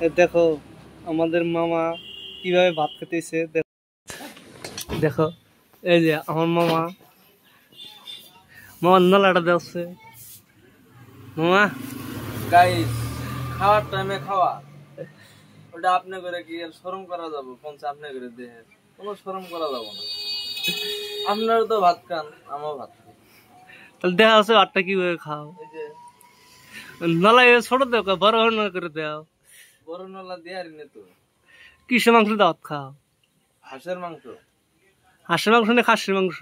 দেখো আমাদের মামা কিভাবে ভাত খেতেছে। দেখো এই যে আমার মামা নালাটা দেখছে। মামা গাইস খাওয়ার টাইমে খাওয়া ওটা আপনি করে কি আর শরম করা যাবে? কোনটা আপনি করে দেহে কোনো শরম করা যাবে না। আপনারও তো ভাত খান, আমারও ভাত খাই, তাহলে দেখা আছে ভাতটা কিভাবে খাও। এই যে নালা ছোট দেখো বড় করে দাও। বড় নলা দিয়ে আর নে তো কিসের মাংস দাও খাও? হাঁসের মাংস। হাঁসের মাংস না খাসির মাংস?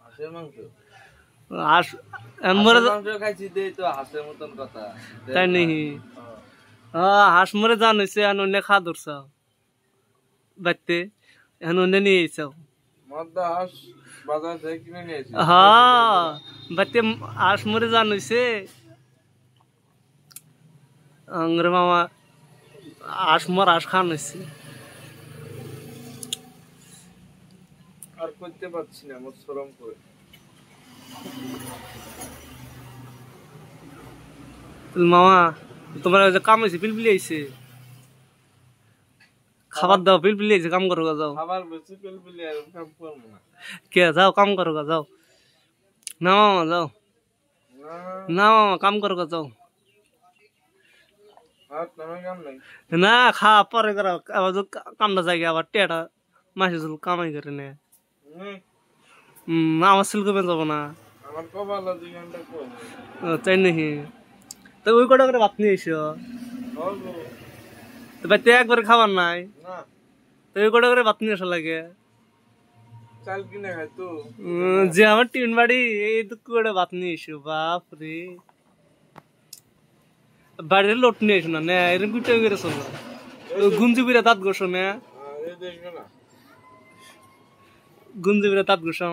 হাঁসের মাংস। মাংস খাইছি দেই তো হাঁসের মতন কথা তাই নাকি? হাঁস মরে জান হয়েছে অন্য খা ধরছ বাড়তে এখন অন্য নিয়ে এসো। হাঁস বাজার থেকে কিনে নিয়েছি। হ্যাঁ বাড়তে হাঁস মরে জান হয়েছে আঙ্গরে মামা হাঁস খান হয়েছে। আর করতে পারছি না, আমার শরম করে। মামা তোমার কাম হয়েছে পিলপিলি আইছে, খাবার দাও পিলপিলি আইছে, কাম করো যাও। খাবার বেশি পিলপিলি আর কাম করবো না। কে যাও কাম করো যাও। না মামা যাও, না মামা কাম করো যাও। না খা পরে করো, আবার কামটা জায়গা আবার টেটা মাসে কামাই করে নে। আমার সিল করবে যাবো না তাই নাকি? তো ওই কটা করে ভাত নিয়ে এসো বাড়িতে একবারে খাবার নাই, তো ওই কটা করে ভাত নিয়ে আসা লাগে। যে আমার টিন বাড়ি এই তো করে ভাত নিয়ে এসো। বাপ রে বাড়ির লোট নিয়ে এসো না এরকম কুটে করে চলো। গুঞ্জি বিরা দাঁত গোসো না, গুঞ্জি বিরা দাঁত গোসো।